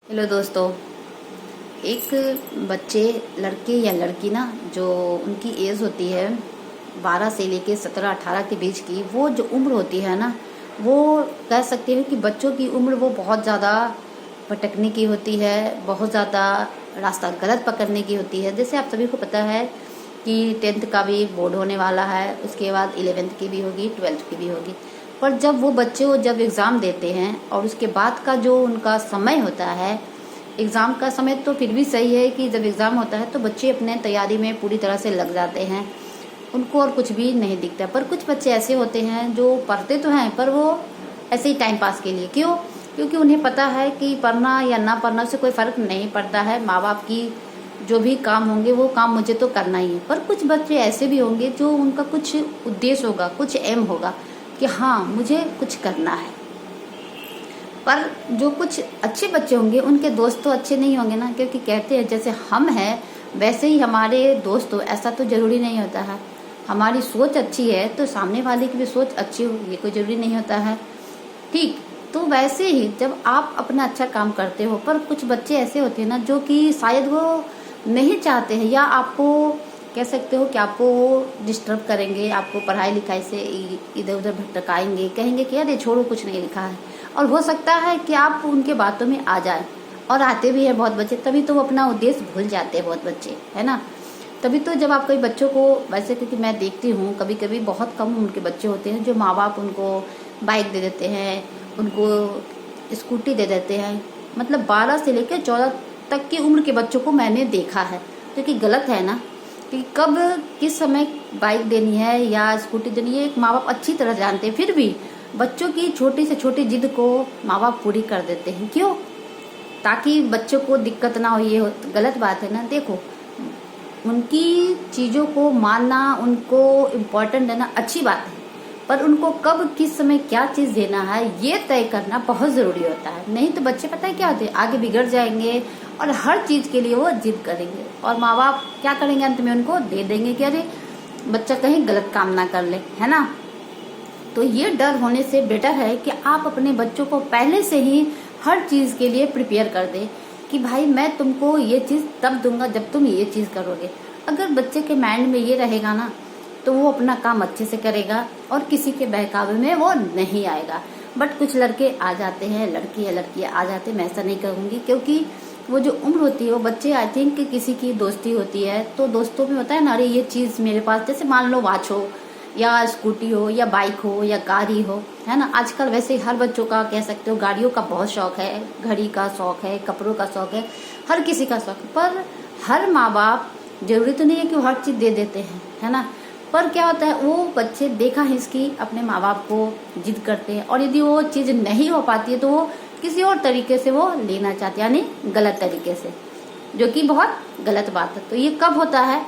Hello दोस्तों। एक बच्चे लड़के या लड़की ना, जो उनकी एज होती है 12 से लेके 17-18 के बीच की, वो जो उम्र होती है ना, वो कह सकते हैं कि बच्चों की उम्र वो बहुत ज़्यादा भटकने की होती है, बहुत ज़्यादा रास्ता गलत पकड़ने की होती है। जैसे आप सभी को पता है कि 10th का भी बोर्ड होने वाला है, उसके बाद 11th की भी होगी, 12th की भी होगी। पर जब वो बच्चे वो जब एग्ज़ाम देते हैं और उसके बाद का जो उनका समय होता है, एग्ज़ाम का समय तो फिर भी सही है कि जब एग्ज़ाम होता है तो बच्चे अपने तैयारी में पूरी तरह से लग जाते हैं, उनको और कुछ भी नहीं दिखता। पर कुछ बच्चे ऐसे होते हैं जो पढ़ते तो हैं पर वो ऐसे ही टाइम पास के लिए। क्यों? क्योंकि उन्हें पता है कि पढ़ना या ना पढ़ना से कोई फ़र्क नहीं पड़ता है, माँ बाप की जो भी काम होंगे वो काम मुझे तो करना ही है। पर कुछ बच्चे ऐसे भी होंगे जो उनका कुछ उद्देश्य होगा, कुछ एम होगा कि हाँ मुझे कुछ करना है। पर जो कुछ अच्छे बच्चे होंगे उनके दोस्त तो अच्छे नहीं होंगे ना, क्योंकि कहते हैं जैसे हम हैं वैसे ही हमारे दोस्त हो, ऐसा तो ज़रूरी नहीं होता है। हमारी सोच अच्छी है तो सामने वाले की भी सोच अच्छी हो, ये कोई ज़रूरी नहीं होता है। ठीक, तो वैसे ही जब आप अपना अच्छा काम करते हो, पर कुछ बच्चे ऐसे होते हैं ना जो कि शायद वो नहीं चाहते हैं, या आपको कह सकते हो कि आपको डिस्टर्ब करेंगे, आपको पढ़ाई लिखाई से इधर उधर भटकाएंगे, कहेंगे कि यार ये छोड़ो कुछ नहीं लिखा है। और हो सकता है कि आप उनके बातों में आ जाए, और आते भी हैं बहुत बच्चे, तभी तो वो अपना उद्देश्य भूल जाते हैं बहुत बच्चे, है ना। तभी तो जब आप कई बच्चों को, वैसे क्योंकि मैं देखती हूँ कभी कभी बहुत कम उम्र के बच्चे होते हैं जो माँ बाप उनको बाइक दे देते हैं, उनको स्कूटी दे देते हैं। मतलब 12 से लेकर 14 तक की उम्र के बच्चों को मैंने देखा है, जो कि गलत है ना, कि कब किस समय बाइक देनी है या स्कूटी देनी है एक माँ बाप अच्छी तरह जानते हैं। फिर भी बच्चों की छोटी से छोटी जिद को माँ बाप पूरी कर देते हैं। क्यों? ताकि बच्चों को दिक्कत ना हो। ये गलत बात है ना। देखो, उनकी चीज़ों को मानना, उनको इम्पोर्टेंट देना अच्छी बात है, पर उनको कब किस समय क्या चीज़ देना है ये तय करना बहुत ज़रूरी होता है। नहीं तो बच्चे पता है क्या होते हैं, आगे बिगड़ जाएंगे और हर चीज़ के लिए वो जिद करेंगे, और माँ बाप क्या करेंगे, अंत में उनको दे देंगे कि अरे बच्चा कहीं गलत काम ना कर ले, है ना। तो ये डर होने से बेटर है कि आप अपने बच्चों को पहले से ही हर चीज़ के लिए प्रिपेयर कर दें कि भाई मैं तुमको ये चीज़ तब दूंगा जब तुम ये चीज़ करोगे। अगर बच्चे के माइंड में ये रहेगा ना तो वो अपना काम अच्छे से करेगा और किसी के बहकावे में वो नहीं आएगा। बट कुछ लड़के आ जाते हैं, लड़की या लड़कियाँ आ जाते हैं, मैं ऐसा नहीं कहूँगी, क्योंकि वो जो उम्र होती है वो बच्चे, आई थिंक कि किसी की दोस्ती होती है तो दोस्तों में होता है ना, अरे ये चीज़ मेरे पास, जैसे मान लो वॉच हो या स्कूटी हो या बाइक हो या गाड़ी हो, है ना। आजकल वैसे हर बच्चों का कह सकते हो गाड़ियों का बहुत शौक है, घड़ी का शौक है, कपड़ों का शौक है, हर किसी का शौक है। पर हर माँ बाप जरूरी तो नहीं है कि वो हर चीज़ दे देते हैं, है ना। पर क्या होता है, वो बच्चे देखा हिसकी अपने माँ बाप को जिद करते हैं, और यदि वो चीज़ नहीं हो पाती है तो वो किसी और तरीके से वो लेना चाहते हैं, यानी गलत तरीके से, जो कि बहुत गलत बात है। तो ये कब होता है,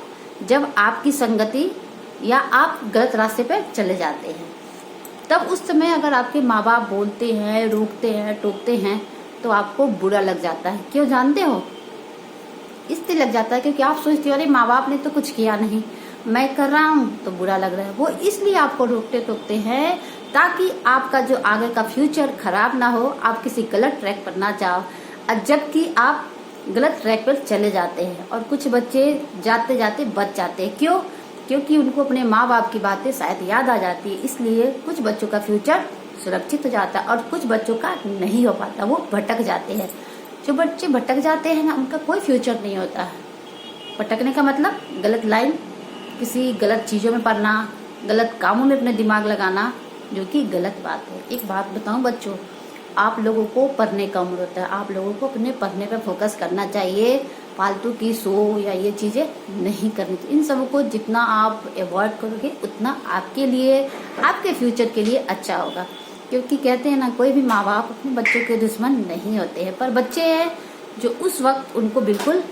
जब आपकी संगति या आप गलत रास्ते पे चले जाते हैं। तब उस समय अगर आपके माँ बाप बोलते हैं, रोकते हैं, टोकते हैं तो आपको बुरा लग जाता है। क्यों जानते हो? इसलिए लग जाता है क्योंकि आप सोचते हो अरे माँ बाप ने तो कुछ किया नहीं, मैं कर रहा हूँ तो बुरा लग रहा है। वो इसलिए आपको रोकते टोकते हैं ताकि आपका जो आगे का फ्यूचर खराब ना हो, आप किसी गलत ट्रैक पर ना जाओ, जबकि आप गलत ट्रैक पर चले जाते हैं। और कुछ बच्चे जाते जाते बच जाते हैं। क्यों? क्योंकि उनको अपने माँ बाप की बातें शायद याद आ जाती है, इसलिए कुछ बच्चों का फ्यूचर सुरक्षित हो जाता है और कुछ बच्चों का नहीं हो पाता, वो भटक जाते हैं। जो बच्चे भटक जाते हैं ना, उनका कोई फ्यूचर नहीं होता है। भटकने का मतलब गलत लाइन, किसी गलत चीज़ों में पढ़ना, गलत कामों में अपने दिमाग लगाना, जो कि गलत बात है। एक बात बताऊं बच्चों, आप लोगों को पढ़ने का उम्र होता है, आप लोगों को अपने पढ़ने पर फोकस करना चाहिए। फालतू की शो या ये चीज़ें नहीं करनी चाहिए। इन सब को जितना आप अवॉइड करोगे उतना आपके लिए, आपके फ्यूचर के लिए अच्छा होगा। क्योंकि कहते हैं ना, कोई भी माँ बाप अपने बच्चों के दुश्मन नहीं होते हैं, पर बच्चे हैं जो उस वक्त उनको बिल्कुल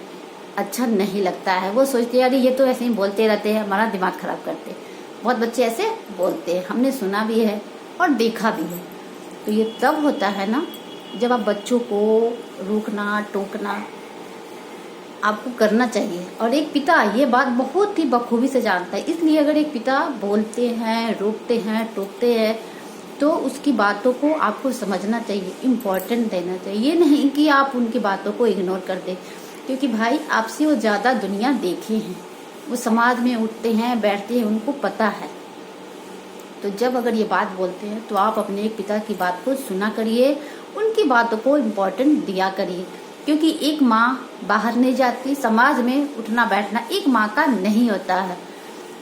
अच्छा नहीं लगता है। वो सोचते हैं अरे ये तो ऐसे ही बोलते रहते हैं, हमारा दिमाग खराब करते हैं। बहुत बच्चे ऐसे बोलते हैं, हमने सुना भी है और देखा भी है। तो ये तब होता है ना जब आप बच्चों को रोकना टोकना आपको करना चाहिए। और एक पिता ये बात बहुत ही बखूबी से जानता है, इसलिए अगर एक पिता बोलते हैं, रोकते हैं, टोकते हैं तो उसकी बातों को आपको समझना चाहिए, इम्पोर्टेंट देना चाहिए। ये नहीं कि आप उनकी बातों को इग्नोर कर दें, क्योंकि भाई आपसे वो ज़्यादा दुनिया देखे हैं, वो समाज में उठते हैं बैठते हैं, उनको पता है। तो जब अगर ये बात बोलते हैं तो आप अपने एक पिता की बात को सुना करिए, उनकी बातों को इम्पोर्टेंट दिया करिए, क्योंकि एक माँ बाहर नहीं जाती, समाज में उठना बैठना एक माँ का नहीं होता है।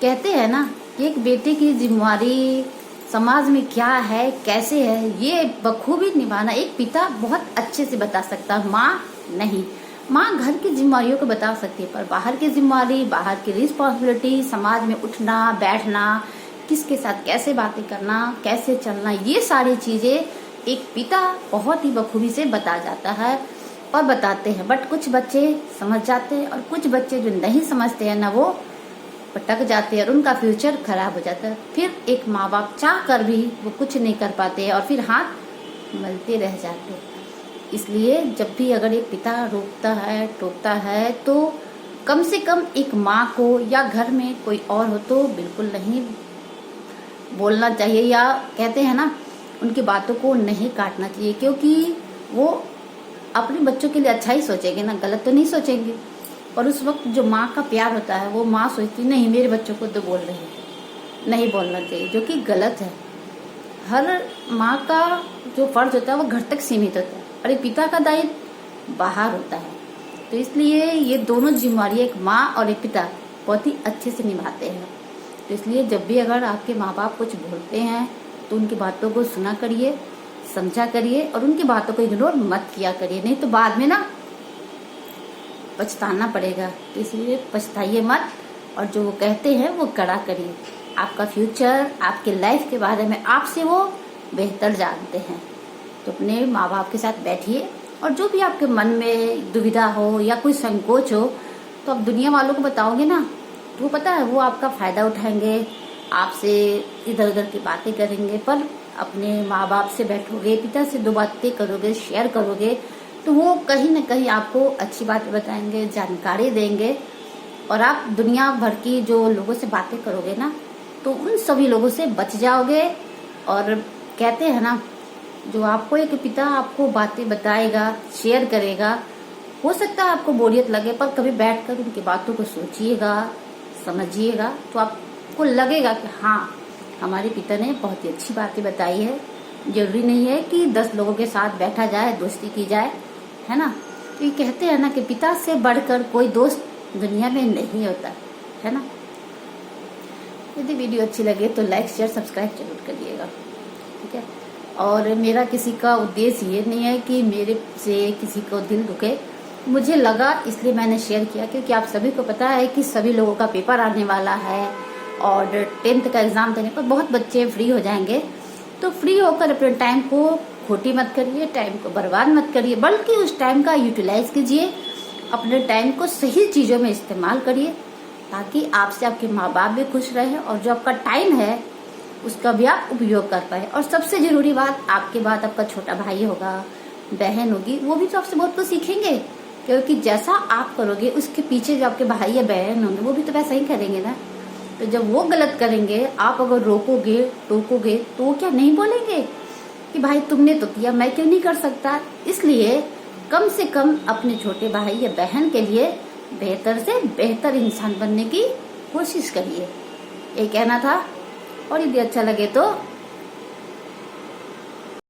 कहते हैं ना, एक बेटे की जिम्मेवारी समाज में क्या है कैसे है, ये बखूबी निभाना एक पिता बहुत अच्छे से बता सकता है, माँ नहीं। माँ घर की जिम्मेवारियों को बता सकती है, पर बाहर की जिम्मेवारी, बाहर की रिस्पॉन्सिबिलिटी, समाज में उठना बैठना, किसके साथ कैसे बातें करना, कैसे चलना, ये सारी चीजें एक पिता बहुत ही बखूबी से बता जाता है और बताते हैं। बट कुछ बच्चे समझ जाते हैं और कुछ बच्चे जो नहीं समझते हैं ना, वो भटक जाते हैं और उनका फ्यूचर खराब हो जाता है। फिर एक माँ बाप चाह कर भी वो कुछ नहीं कर पाते और फिर हाथ मलते रह जाते हैं। इसलिए जब भी अगर एक पिता रोकता है टोकता है तो कम से कम एक माँ को या घर में कोई और हो तो बिल्कुल नहीं बोलना चाहिए, या कहते हैं ना, उनकी बातों को नहीं काटना चाहिए, क्योंकि वो अपने बच्चों के लिए अच्छा ही सोचेंगे ना, गलत तो नहीं सोचेंगे। और उस वक्त जो माँ का प्यार होता है वो माँ सोचती नहीं मेरे बच्चों को तो बोल रहे हैं, नहीं बोलना चाहिए, जो कि गलत है। हर माँ का जो फर्ज होता है वो घर तक सीमित होता है और एक पिता का दायित्व बाहर होता है। तो इसलिए ये दोनों जिम्मेवारी एक माँ और एक पिता बहुत ही अच्छे से निभाते हैं। तो इसलिए जब भी अगर आपके माँ बाप कुछ बोलते हैं तो उनकी बातों को सुना करिए, समझा करिए और उनकी बातों को इग्नोर मत किया करिए, नहीं तो बाद में ना पछताना पड़ेगा। तो इसलिए पछताइए मत और जो वो कहते हैं वो करा करिए। आपका फ्यूचर, आपके लाइफ के बारे में आपसे वो बेहतर जानते हैं। तो अपने माँ बाप के साथ बैठिए और जो भी आपके मन में दुविधा हो या कोई संकोच हो तो आप दुनिया वालों को बताओगे ना, तो वो पता है वो आपका फायदा उठाएंगे, आपसे इधर उधर की बातें करेंगे। पर अपने माँ बाप से बैठोगे, पिता से दो बातें करोगे, शेयर करोगे, तो वो कहीं ना कहीं आपको अच्छी बातें बताएंगे, जानकारी देंगे। और आप दुनिया भर की जो लोगों से बातें करोगे ना, तो उन सभी लोगों से बच जाओगे। और कहते हैं ना, जो आपको एक पिता आपको बातें बताएगा, शेयर करेगा, हो सकता है आपको बोरियत लगे, पर कभी बैठकर उनकी बातों को सोचिएगा, समझिएगा, तो आपको लगेगा कि हाँ, हमारे पिता ने बहुत ही अच्छी बातें बताई है। जरूरी नहीं है कि 10 लोगों के साथ बैठा जाए, दोस्ती की जाए, है ना। तो ये कहते हैं ना कि पिता से बढ़कर कोई दोस्त दुनिया में नहीं होता, है ना। यदि वीडियो अच्छी लगे तो लाइक शेयर सब्सक्राइब जरूर करिएगा, ठीक है। और मेरा किसी का उद्देश्य ये नहीं है कि मेरे से किसी को दिल दुखे, मुझे लगा इसलिए मैंने शेयर किया, क्योंकि आप सभी को पता है कि सभी लोगों का पेपर आने वाला है और 10th का एग्जाम देने पर बहुत बच्चे फ्री हो जाएंगे। तो फ्री होकर अपने टाइम को खोटी मत करिए, टाइम को बर्बाद मत करिए, बल्कि उस टाइम का यूटिलाइज कीजिए, अपने टाइम को सही चीज़ों में इस्तेमाल करिए, ताकि आपसे आपके माँ बाप भी खुश रहे और जो आपका टाइम है उसका भी आप उपयोग कर पाए। और सबसे जरूरी बात, आपके बाद आपका छोटा भाई होगा, बहन होगी, वो भी तो आपसे बहुत कुछ सीखेंगे, क्योंकि जैसा आप करोगे उसके पीछे जो आपके भाई या बहन होंगे वो भी तो वैसा ही करेंगे ना। तो जब वो गलत करेंगे, आप अगर रोकोगे टोकोगे तो वो क्या नहीं बोलेंगे कि भाई तुमने तो किया, मैं क्यों नहीं कर सकता। इसलिए कम से कम अपने छोटे भाई या बहन के लिए बेहतर से बेहतर इंसान बनने की कोशिश करिए, ये कहना था। और यदि अच्छा लगे तो